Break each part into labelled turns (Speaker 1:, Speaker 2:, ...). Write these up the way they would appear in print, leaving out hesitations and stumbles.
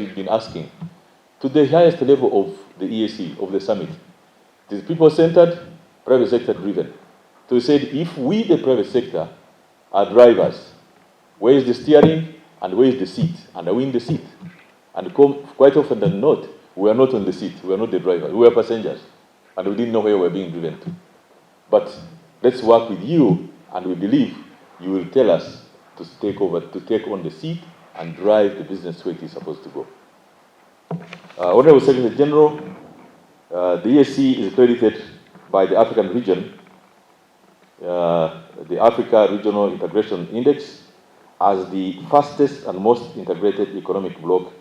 Speaker 1: we've been asking to the highest level of the EAC, of the summit. It is people-centered, private sector driven. So we said, if we, the private sector, are drivers, where is the steering and where is the seat? And are we in the seat? And quite often than not, we are not on the seat, we are not the driver, we are passengers, and we didn't know where we were being driven to. But let's work with you, and we believe you will tell us to take on the seat and drive the business where it is supposed to go. Honorable Secretary General, the EAC is accredited by the African region, the Africa Regional Integration Index, as the fastest and most integrated economic bloc.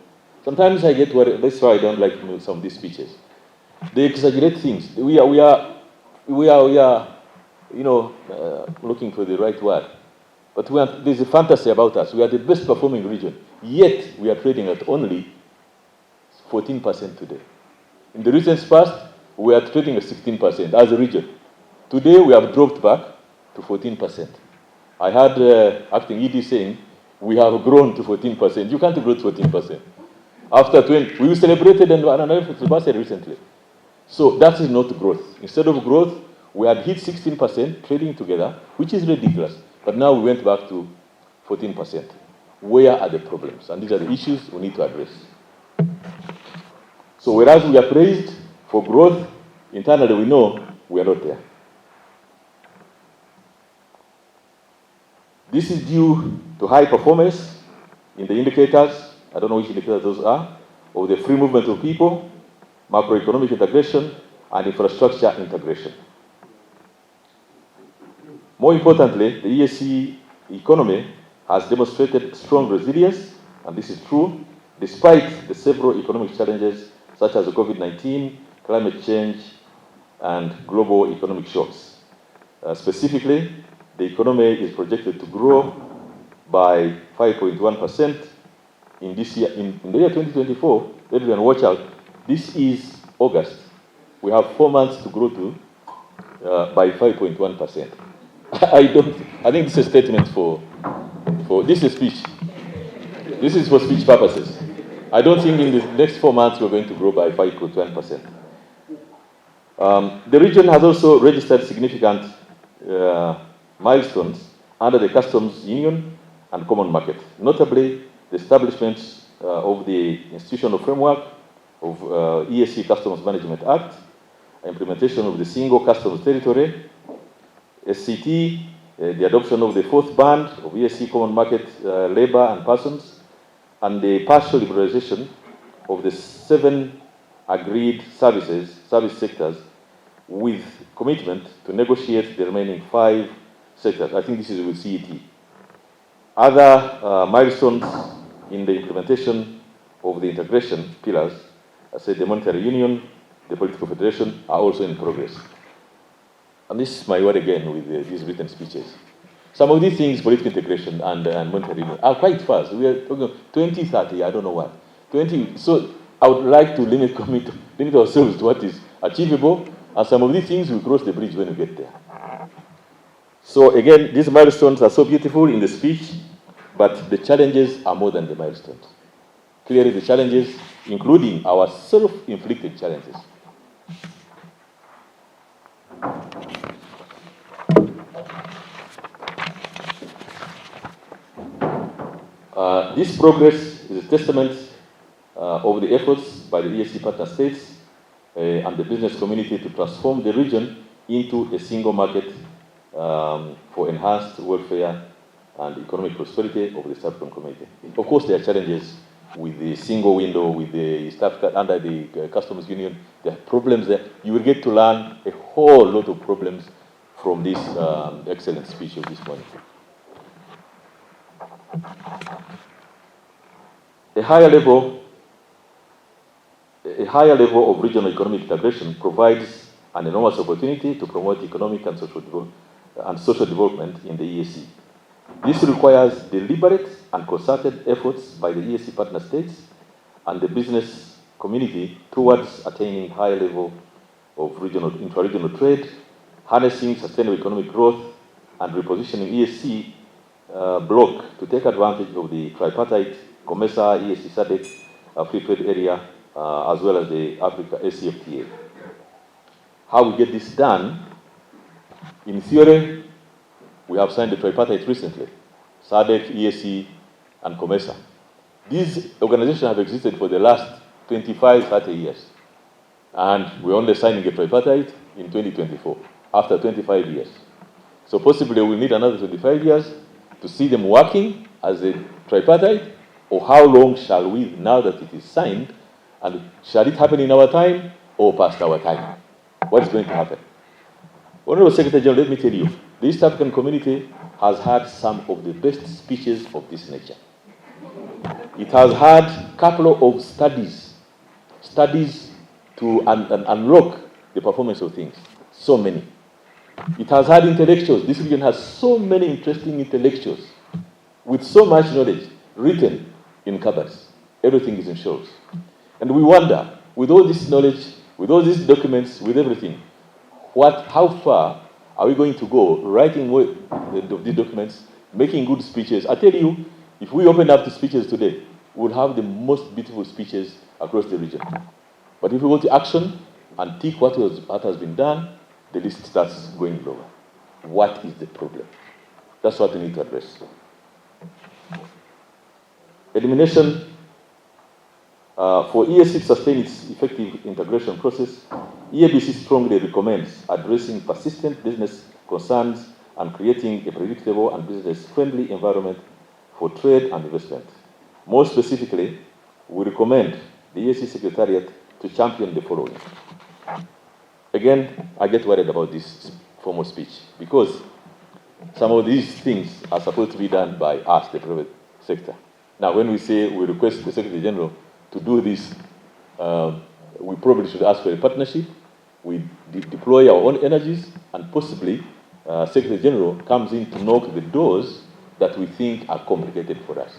Speaker 1: Sometimes I get worried. That's why I don't like some of these speeches. They exaggerate things. We are, looking for the right word. But there's a fantasy about us. We are the best performing region. Yet we are trading at only 14% today. In the recent past, we are trading at 16% as a region. Today we have dropped back to 14%. I heard acting ED saying we have grown to 14%. You can't grow to 14%. After 20, we celebrated anniversary recently. So that is not growth. Instead of growth, we had hit 16% trading together, which is ridiculous. But now we went back to 14%. Where are the problems? And these are the issues we need to address. So whereas we are praised for growth, internally we know we are not there. This is due to high performance in the indicators, I don't know which indicators those are, of the free movement of people, macroeconomic integration, and infrastructure integration. More importantly, the EAC economy has demonstrated strong resilience, and this is true, despite the several economic challenges such as COVID-19, climate change, and global economic shocks. Specifically, the economy is projected to grow by 5.1% in this year. In the year 2024, everyone watch out. This is August. We have 4 months to grow to by 5.1%. I think this is a statement for this is speech. This is for speech purposes. I don't think in the next 4 months we're going to grow by 5.1%. The region has also registered significant milestones under the customs union and common market, notably the establishment of the institutional framework of EAC Customs Management Act, implementation of the single customs territory, SCT, the adoption of the fourth band of EAC common market labor and persons, and the partial liberalization of the 7 agreed service sectors with commitment to negotiate the remaining 5 sectors. I think this is with CET. Other milestones in the implementation of the integration pillars, I said the monetary union, the political federation, are also in progress. And this is my word again with these written speeches. Some of these things, political integration and monetary union, are quite fast. We are talking 2030, I don't know what. 20. So I would like to limit ourselves to what is achievable, and some of these things will cross the bridge when we get there. So again, these milestones are so beautiful in the speech, but the challenges are more than the milestones. Clearly the challenges, including our self-inflicted challenges. This progress is a testament of the efforts by the EAC partner states and the business community to transform the region into a single market for enhanced welfare and economic prosperity of the East African community. Of course, there are challenges with the single window, with the East Africa, under the customs union. There are problems there. You will get to learn a whole lot of problems from this excellent speech of this morning. A higher level of regional economic integration provides an enormous opportunity to promote economic and social development in the EAC. This requires deliberate and concerted efforts by the EAC partner states and the business community towards attaining higher level of intra-regional trade, harnessing sustainable economic growth, and repositioning EAC bloc to take advantage of the tripartite COMESA, EAC SADC, Free Trade Area, as well as the Africa ACFTA. How we get this done? In theory, we have signed the tripartite recently, SADC, EAC, and COMESA. These organizations have existed for the last 25, 30 years. And we're only signing a tripartite in 2024, after 25 years. So possibly we'll need another 25 years to see them working as a tripartite, or how long shall we, now that it is signed, and shall it happen in our time or past our time? What is going to happen? Honorable Secretary General, let me tell you, the East African community has had some of the best speeches of this nature. It has had a couple of studies to unlock the performance of things. So many. It has had intellectuals. This region has so many interesting intellectuals with so much knowledge written in cupboards. Everything is in shows. And we wonder, with all this knowledge, with all these documents, with everything, how far are we going to go writing these documents, making good speeches? I tell you, if we open up the speeches today, we'll have the most beautiful speeches across the region. But if we go to action and tick what has been done, the list starts going lower. What is the problem? That's what we need to address. Elimination. For EAC to sustain its effective integration process, EABC strongly recommends addressing persistent business concerns and creating a predictable and business-friendly environment for trade and investment. More specifically, we recommend the EAC Secretariat to champion the following. Again, I get worried about this form of speech because some of these things are supposed to be done by us, the private sector. Now, when we say we request the Secretary General to do this, we probably should ask for a partnership. We deploy our own energies, and possibly Secretary General comes in to knock the doors that we think are complicated for us.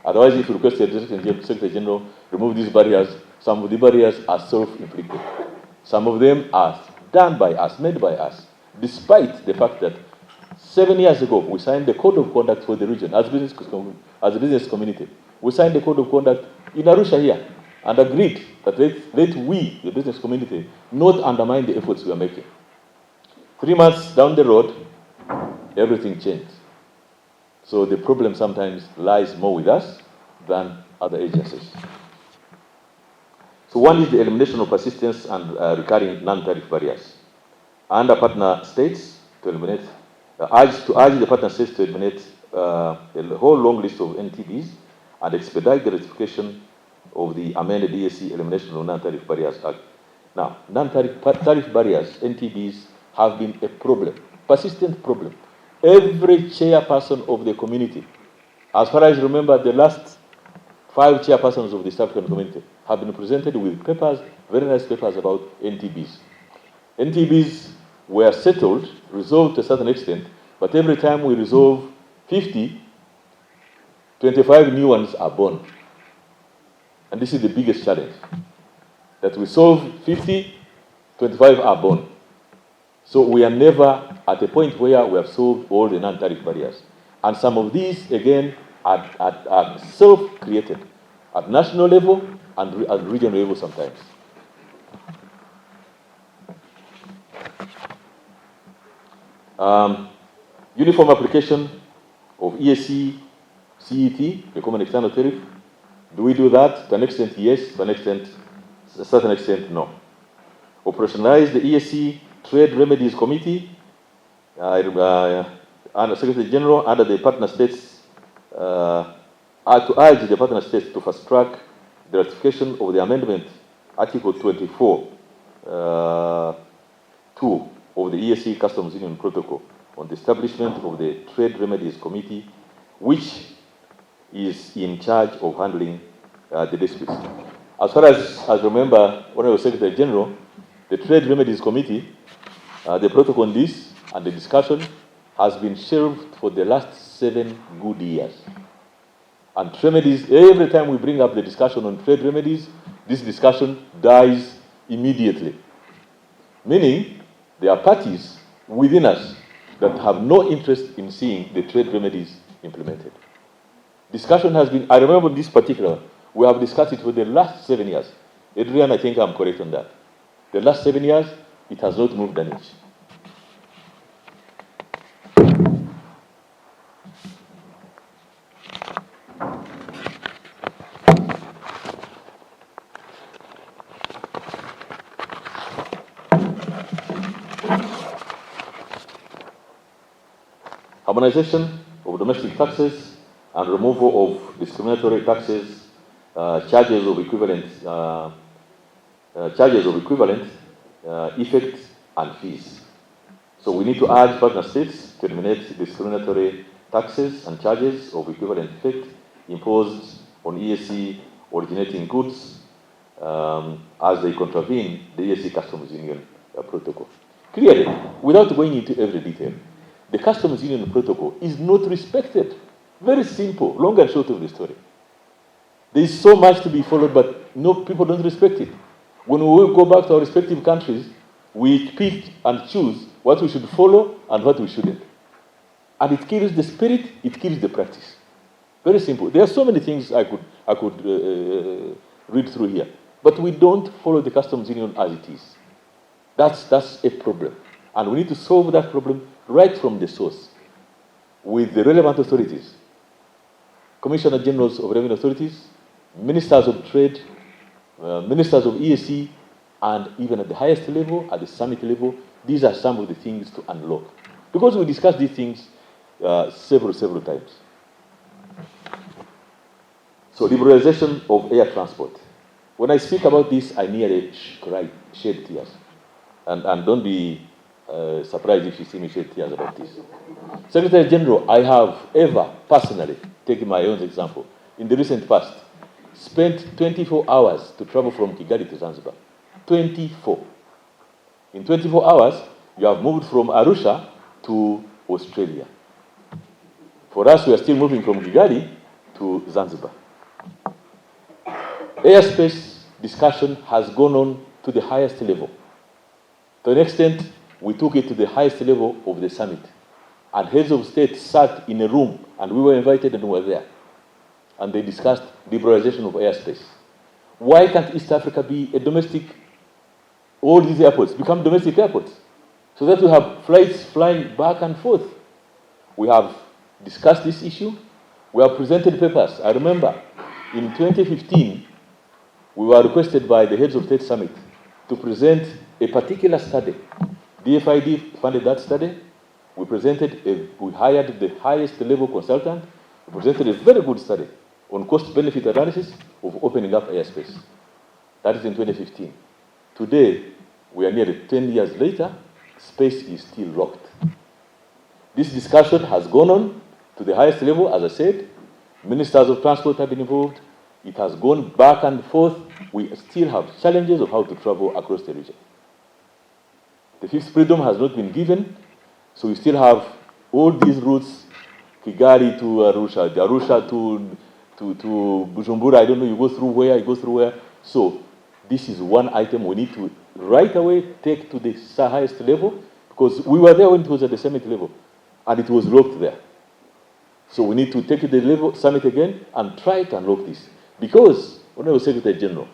Speaker 1: Otherwise, if you request the Secretary General remove these barriers, some of the barriers are self-inflicted. Some of them are done by us, made by us, despite the fact that 7 years ago we signed the Code of Conduct for the region as a business community. We signed the Code of Conduct in Arusha here and agreed that let we, the business community, not undermine the efforts we are making. 3 months down the road, everything changed. So the problem sometimes lies more with us than other agencies. So one is the elimination of persistence and recurring non-tariff barriers. Under partner states to eliminate, urge the partner states to eliminate a whole long list of NTBs and expedite the ratification of the amended EAC Elimination of Non-Tariff Barriers Act. Now, tariff barriers, NTBs, have been a problem, persistent problem. Every chairperson of the community, as far as I remember, the last 5 chairpersons of the East African community have been presented with papers, very nice papers about NTBs. NTBs were settled, resolved to a certain extent, but every time we resolve 50, 25 new ones are born. And this is the biggest challenge, that we solve 50, 25 are born. So we are never at a point where we have solved all the non-tariff barriers. And some of these, again, are self-created at national level and at regional level sometimes. Uniform application of EAC, CET, the Common External Tariff. Do we do that? To an extent, yes. To a certain extent, no. Operationalize the EAC Trade Remedies Committee, under Secretary General, under the partner states, to urge the partner states to fast track the ratification of the amendment, Article 24, 2 of the EAC Customs Union Protocol on the establishment of the Trade Remedies Committee, which is in charge of handling the disputes. As far as I remember, when I was Secretary General, the Trade Remedies Committee, the protocol on this and the discussion has been shelved for the last 7 good years. And remedies, every time we bring up the discussion on trade remedies, this discussion dies immediately. Meaning, there are parties within us that have no interest in seeing the trade remedies implemented. Discussion has been, I remember this particular, We have discussed it for the last 7 years. Adrian, I think I'm correct on that. The last 7 years, it has not moved an inch. Harmonization of domestic taxes and removal of discriminatory taxes, charges of equivalent effect and fees. So we need to urge partner states to eliminate discriminatory taxes and charges of equivalent effect imposed on EAC originating goods as they contravene the EAC Customs Union protocol. Clearly, without going into every detail, the Customs Union protocol is not respected. Very simple, long and short of the story. There is so much to be followed, but no, people don't respect it. When we go back to our respective countries, we pick and choose what we should follow and what we shouldn't. And it kills the spirit, it kills the practice. Very simple. There are so many things I could read through here, but we don't follow the Customs Union as it is. That's a problem. And we need to solve that problem right from the source with the relevant authorities, Commissioner Generals of Revenue Authorities, Ministers of Trade, Ministers of EAC, and even at the highest level, at the summit level, these are some of the things to unlock. Because we discussed these things several times. So liberalization of air transport. When I speak about this, I nearly shed tears. And don't be surprised if you see me shed tears about this. Secretary General, I have ever personally, taking my own example, in the recent past, spent 24 hours to travel from Kigali to Zanzibar. 24. In 24 hours, you have moved from Arusha to Australia. For us, we are still moving from Kigali to Zanzibar. Airspace discussion has gone on to the highest level. To an extent, we took it to the highest level of the summit. And heads of state sat in a room, and we were invited and were there. And they discussed liberalization of airspace. Why can't East Africa be a domestic, all these airports become domestic airports? So that we have flights flying back and forth. We have discussed this issue. We have presented papers. I remember in 2015, we were requested by the heads of state summit to present a particular study. DFID funded that study. We hired the highest level consultant. We presented a very good study on cost-benefit analysis of opening up airspace. That is in 2015. Today, we are nearly 10 years later, space is still locked. This discussion has gone on to the highest level, as I said. Ministers of transport have been involved. It has gone back and forth. We still have challenges of how to travel across the region. The fifth freedom has not been given, so we still have all these routes, Kigali to Arusha, the Arusha to Bujumbura, I don't know, you go through where. So this is one item we need to right away take to the highest level, because we were there when it was at the summit level, and it was locked there. So we need to take it to the summit again and try to unlock this. Because, Honorable Secretary General,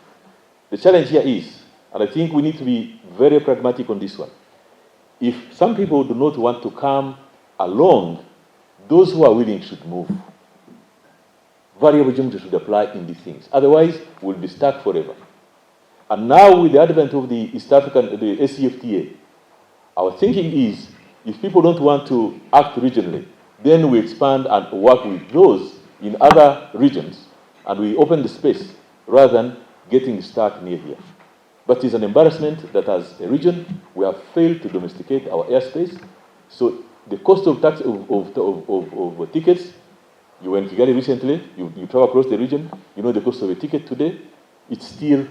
Speaker 1: the challenge here is, and I think we need to be very pragmatic on this one, if some people do not want to come along, those who are willing should move. Variable geometry should apply in these things. Otherwise, we'll be stuck forever. And now with the advent of the East African, the ACFTA, our thinking is, if people don't want to act regionally, then we expand and work with those in other regions, and we open the space rather than getting stuck near here. But it's an embarrassment that as a region, we have failed to domesticate our airspace. So the cost of tax of tickets, you went to Kigali recently, you travel across the region, you know the cost of a ticket today, it's still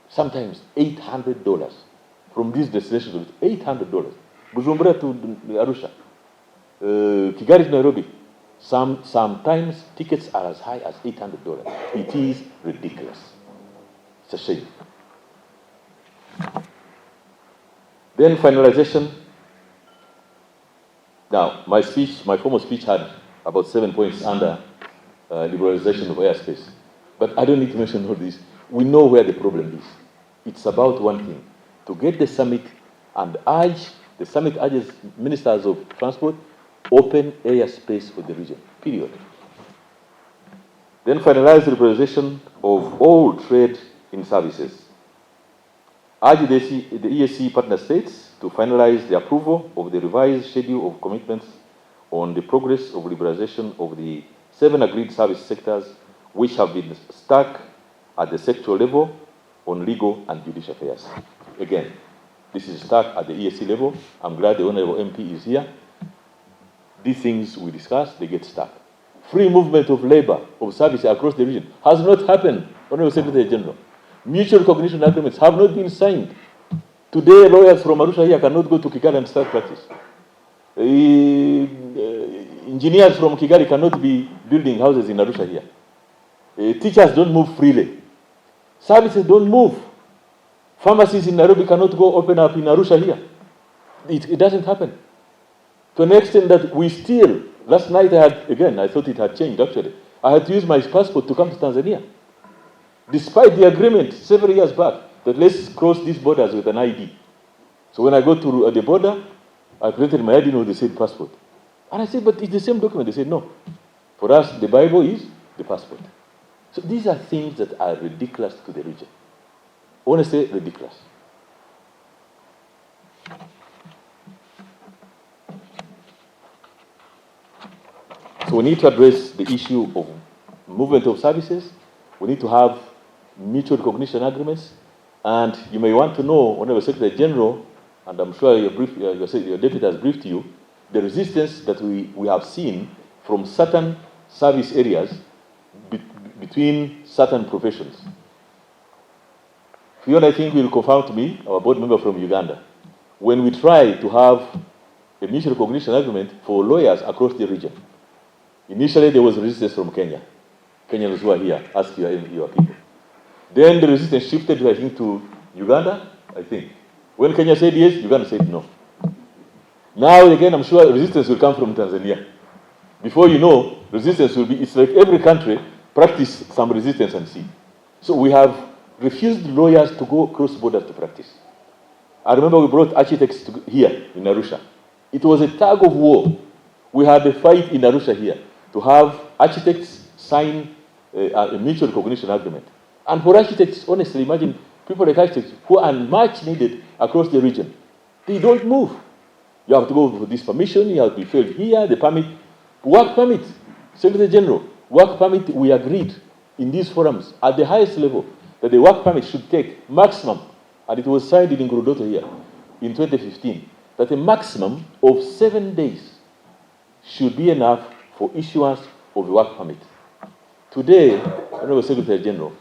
Speaker 1: sometimes $800. From these destinations, $800. Bujumbura to Arusha, Kigali to Nairobi, sometimes tickets are as high as $800. It is ridiculous. It's a shame. Then finalization. Now, my former speech had about 7 points under liberalization of airspace. But I don't need to mention all this. We know where the problem is. It's about one thing, to get the summit and the summit urges ministers of transport, open airspace for the region, period. Then finalize the liberalization of all trade in services. Urge the EAC partner states to finalize the approval of the revised schedule of commitments on the progress of liberalization of the 7 agreed service sectors which have been stuck at the sectoral level on legal and judicial affairs. Again, this is stuck at the EAC level. I'm glad the Honorable MP is here. These things we discuss, they get stuck. Free movement of labor, of services across the region has not happened, Honorable Secretary General. Mutual recognition agreements have not been signed. Today, lawyers from Arusha here cannot go to Kigali and start practice. Engineers from Kigali cannot be building houses in Arusha here. Teachers don't move freely. Services don't move. Pharmacies in Nairobi cannot go open up in Arusha here. It doesn't happen. To an extent that we still, last night I thought it had changed actually. I had to use my passport to come to Tanzania. Despite the agreement several years back that let's cross these borders with an ID. So when I go to the border, I created my ID with the same passport. And I said, but it's the same document. They said, no. For us, the Bible is the passport. So these are things that are ridiculous to the region. Honestly, ridiculous. So we need to address the issue of movement of services. We need to have mutual recognition agreements. And you may want to know, Honorable Secretary General, and I'm sure your deputy has briefed you, the resistance that we have seen from certain service areas between certain professions. Fiona, I think, will confirm to me, our board member from Uganda, when we try to have a mutual recognition agreement for lawyers across the region. Initially, there was resistance from Kenya. Kenyans who are here, ask your people. Then the resistance shifted, I think, to Uganda, I think. When Kenya said yes, Uganda said no. Now, again, I'm sure resistance will come from Tanzania. Before you know, resistance will be, it's like every country practice some resistance and see. So we have refused lawyers to go across borders to practice. I remember we brought architects here in Arusha. It was a tug of war. We had a fight in Arusha here to have architects sign a mutual recognition agreement. And for architects, honestly, imagine people like architects who are much needed across the region. They don't move. You have to go for this permission, you have to be filled here, the permit. Work permit, Secretary General, work permit, we agreed in these forums at the highest level that the work permit should take maximum, and it was signed in Ngurudoto here in 2015, that a maximum of 7 days should be enough for issuance of a work permit. Today, Honorable Secretary General,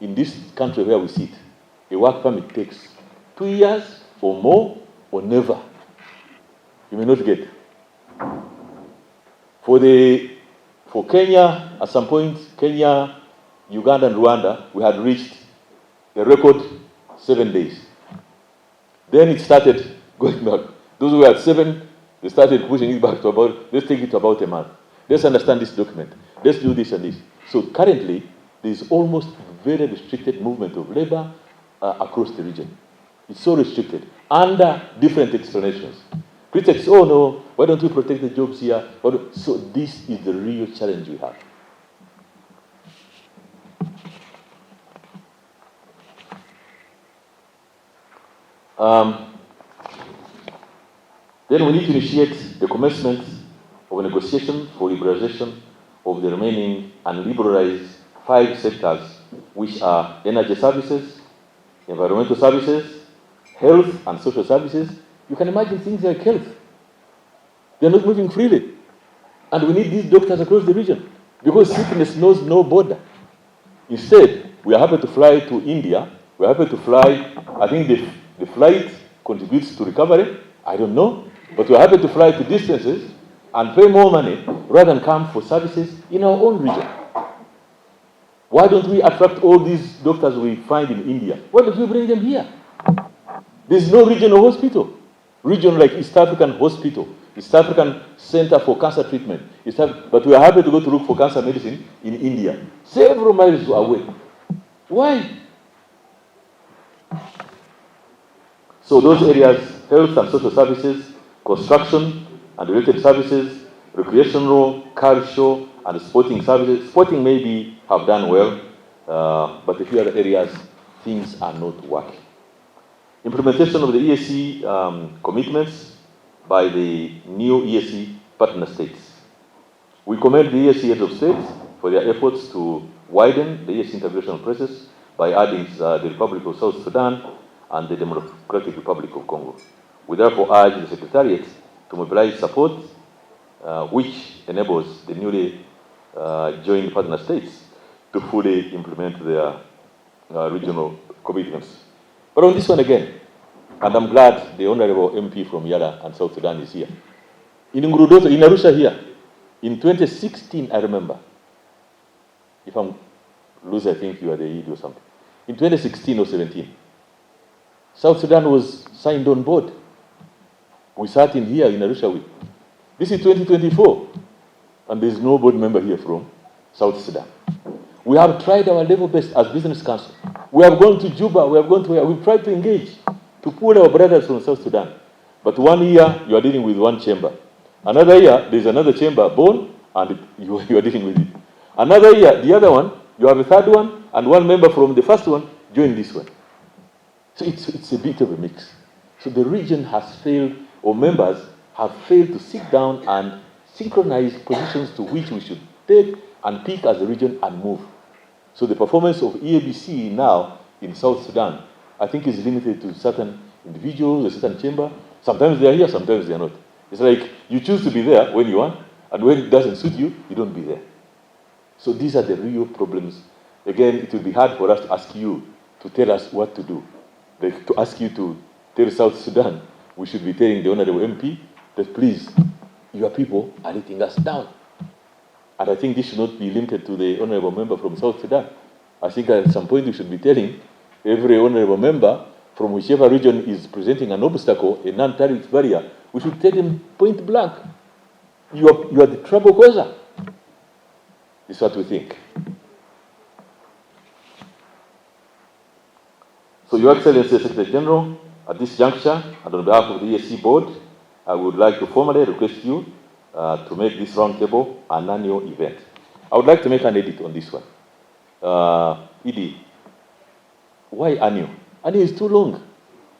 Speaker 1: in this country where we sit, a work permit takes 2 years or more or never. You may not get. For Kenya, at some point, Kenya, Uganda, and Rwanda, we had reached the record 7 days. Then it started going back. Those who were at 7, they started pushing it back to about, let's take it to about a month. Let's understand this document. Let's do this and this. So currently, there is almost very restricted movement of labor across the region. It's so restricted, under different explanations. Critics, oh no, why don't we protect the jobs here? So this is the real challenge we have. Then we need to initiate the commencement of a negotiation for liberalization of the remaining unliberalized 5 sectors, which are energy services, environmental services, health and social services. You can imagine things like health. They're not moving freely. And we need these doctors across the region because sickness knows no border. Instead, we are happy to fly to India. We are happy to fly. I think the flight contributes to recovery. I don't know. But we are happy to fly to distances and pay more money rather than come for services in our own region. Why don't we attract all these doctors we find in India? Why don't we bring them here? There's no regional hospital. Region like East African hospital. East African Center for Cancer Treatment. But we are happy to go to look for cancer medicine in India, several miles away. Why? So those areas, health and social services, construction and related services, recreational, cultural, and sporting services. Sporting maybe have done well, but a few other areas, things are not working. Implementation of the EAC commitments by the new EAC partner states. We commend the EAC heads of state for their efforts to widen the EAC integration process by adding the Republic of South Sudan and the Democratic Republic of Congo. We therefore urge the Secretariat to mobilize support which enables the newly joined partner states to fully implement their regional commitments. But on this one again, and I'm glad the Honorable MP from Yala and South Sudan is here. In Ngurudoto, in Arusha here, in 2016, I remember, if I'm loose, I think you are the ED or something. In 2016 or 17, South Sudan was signed on board. We sat in here in Arusha with. This is 2024, and there's no board member here from South Sudan. We have tried our level best as business council. We have gone to Juba, we have gone to where we've tried to engage, to pull our brothers from South Sudan. But 1 year, you are dealing with one chamber. Another year, there's another chamber born, and you are dealing with it. Another year, the other one, you have a third one, and one member from the first one joined this one. So it's a bit of a mix. So the region has failed, or members have failed to sit down and synchronize positions to which we should take and pick as a region and move. So the performance of EABC now in South Sudan, I think is limited to certain individuals, a certain chamber. Sometimes they are here, sometimes they are not. It's like you choose to be there when you want, and when it doesn't suit you, you don't be there. So these are the real problems. Again, it will be hard for us to ask you to tell us what to do. Like to ask you to tell South Sudan, we should be telling the Honorable MP that please, your people are letting us down. And I think this should not be limited to the Honorable Member from South Sudan. I think at some point we should be telling every Honorable Member from whichever region is presenting an obstacle, a non-tariff barrier, we should tell them point blank, you are the trouble causer. This is what we think. So, Your Excellency, Secretary General, at this juncture, and on behalf of the EAC Board, I would like to formally request you to make this roundtable an annual event. I would like to make an edit on this one. ED, why annual? Annual is too long.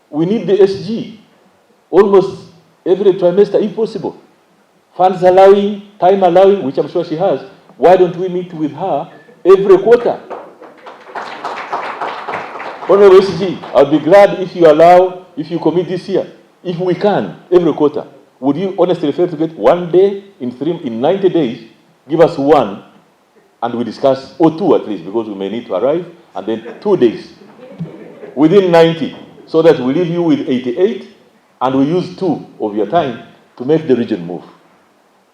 Speaker 1: We need the SG almost every trimester if possible. Funds allowing, time allowing, which I'm sure she has. Why don't we meet with her every quarter? Honorable SG, I'll be glad if you commit this year. If we can, every quarter. Would you honestly prefer to get 1 day in 90 days, give us one, and we discuss, or 2 at least, because we may need to arrive, and then 2 days within 90, so that we leave you with 88, and we use 2 of your time to make the region move.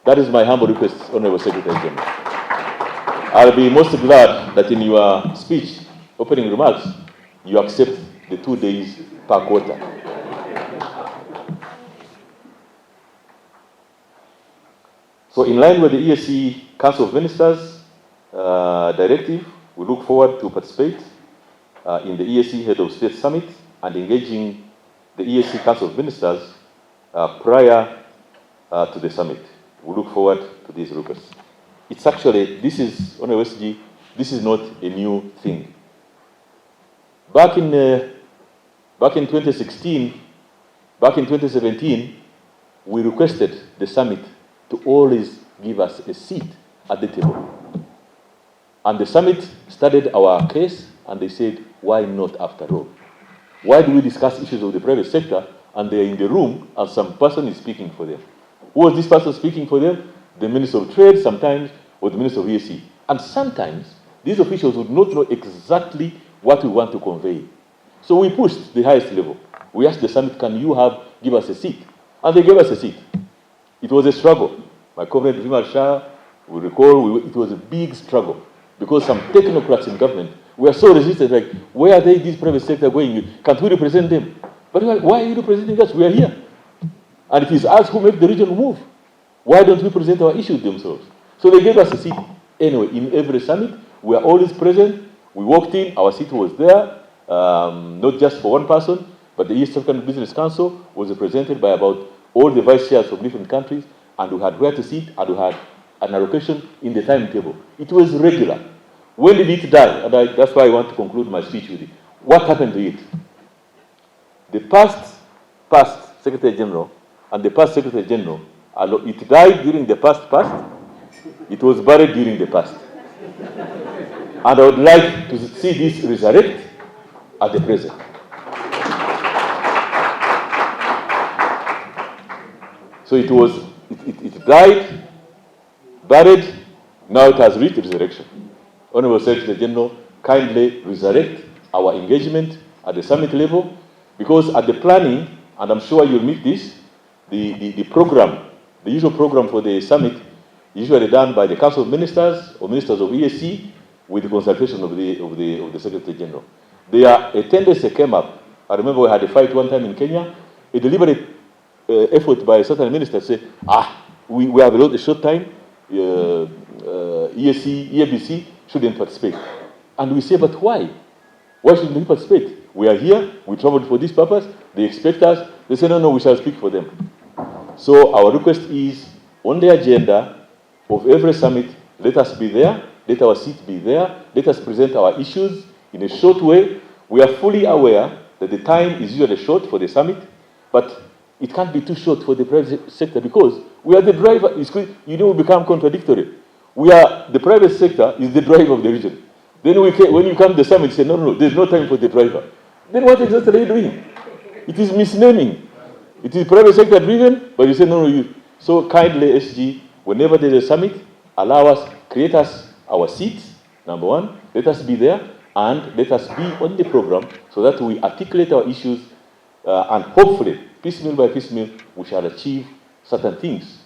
Speaker 1: That is my humble request, Honorable Secretary General. I'll be most glad that in your speech, opening remarks, you accept the 2 days per quarter. So in line with the EAC Council of Ministers directive, we look forward to participate in the EAC Head of State Summit and engaging the EAC Council of Ministers prior to the summit. We look forward to these requests. It's actually, this is, Honorable SG, this is not a new thing. Back in 2016, back in 2017, we requested the summit to always give us a seat at the table. And the summit studied our case, and they said, why not after all? Why do we discuss issues of the private sector, and they're in the room, and some person is speaking for them? Who was this person speaking for them? The Minister of Trade sometimes, or the Minister of EAC. And sometimes, these officials would not know exactly what we want to convey. So we pushed the highest level. We asked the summit, can you give us a seat? And they gave us a seat. It was a struggle. My comrade Vimal Shah will recall it was a big struggle because some technocrats in government were so resistant, like, where are these private sector going? Can't we represent them? But why are you representing us? We are here. And it is us who make the region move. Why don't we present our issues themselves? So they gave us a seat anyway in every summit. We are always present. We walked in, our seat was there, not just for one person, but the East African Business Council was represented by about all the vice chairs from different countries, and we had where to sit, and we had an allocation in the timetable. It was regular. When did it die? And that's why I want to conclude my speech with it. What happened to it? The past Secretary General and the past Secretary General, it died during the past. It was buried during the past. And I would like to see this resurrect at the present. So it died, buried, now it has reached resurrection. Honorable Secretary General, kindly resurrect our engagement at the summit level, because at the planning, and I'm sure you'll meet this, the program, the usual program for the summit, usually done by the Council of Ministers or Ministers of EAC with the consultation of the Secretary General. A tendency came up. I remember we had a fight one time in Kenya. A deliberate effort by a certain minister to say, we have a short time, EABC shouldn't participate. And we say, but why? Why shouldn't we participate? We are here, we traveled for this purpose, they expect us. They say, no, we shall speak for them. So our request is, on the agenda of every summit, let us be there, let our seat be there, let us present our issues in a short way. We are fully aware that the time is usually short for the summit, but it can't be too short for the private sector, because we are the driver. We become contradictory. The private sector is the driver of the region. Then when you come to the summit, you say, no, there's no time for the driver. Then what exactly are you doing? It is misnaming. It is private sector driven, but you say, no. So kindly, SG, whenever there is a summit, allow us, create us our seats, number one, let us be there, and let us be on the program so that we articulate our issues, and hopefully, piecemeal by piecemeal, we shall achieve certain things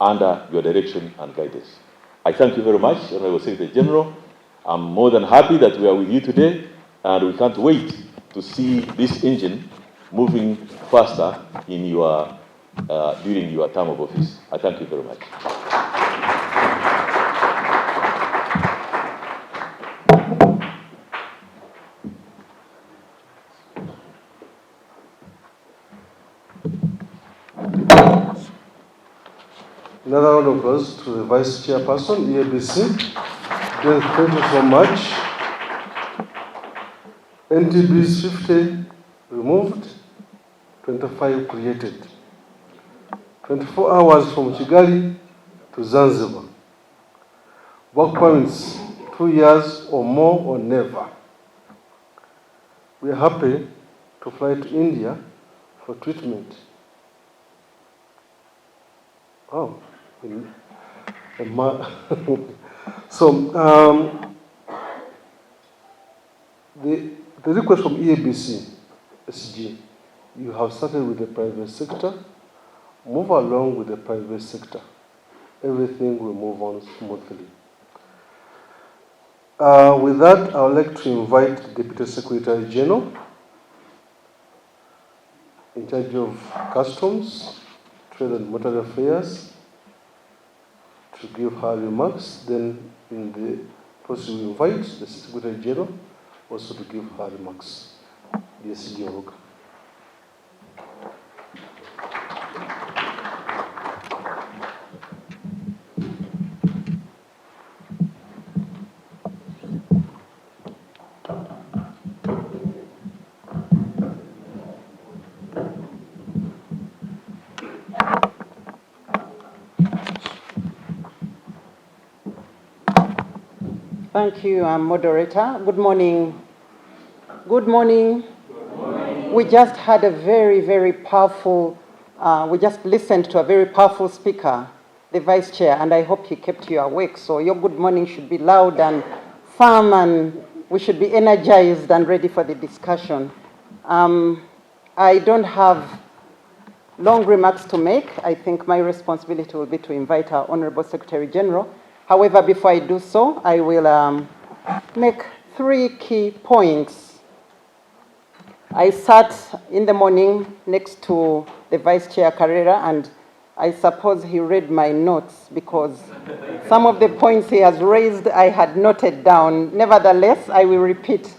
Speaker 1: under your direction and guidance. I thank you very much, Honorable Secretary General. I'm more than happy that we are with you today, and we can't wait to see this engine moving faster in during your term of office. I thank you very much.
Speaker 2: Another round of applause to the Vice Chairperson, EABC. Thank you so much. NTBs 50 removed, 25 created. 24 hours from Kigali to Zanzibar. Work permits, 2 years or more or never. We are happy to fly to India for treatment. Oh. So, the request from EABC, SG, you have started with the private sector, move along with the private sector. Everything will move on smoothly. With that, I would like to invite the Deputy Secretary General in charge of Customs, Trade and Monetary Affairs to give her remarks. Then in the process we invite the Secretary General also to give her remarks. Yes, Georg.
Speaker 3: Thank you, moderator. Good morning. Good morning.
Speaker 2: Good morning.
Speaker 3: We just had a very, very powerful, we just listened to a very powerful speaker, the Vice Chair, and I hope he kept you awake. So your good morning should be loud and firm, and we should be energized and ready for the discussion. I don't have long remarks to make. I think my responsibility will be to invite our Honorable Secretary General. However, before I do so, I will make 3 key points. I sat in the morning next to the Vice Chair Carrera, and I suppose he read my notes because some of the points he has raised I had noted down. Nevertheless, I will repeat.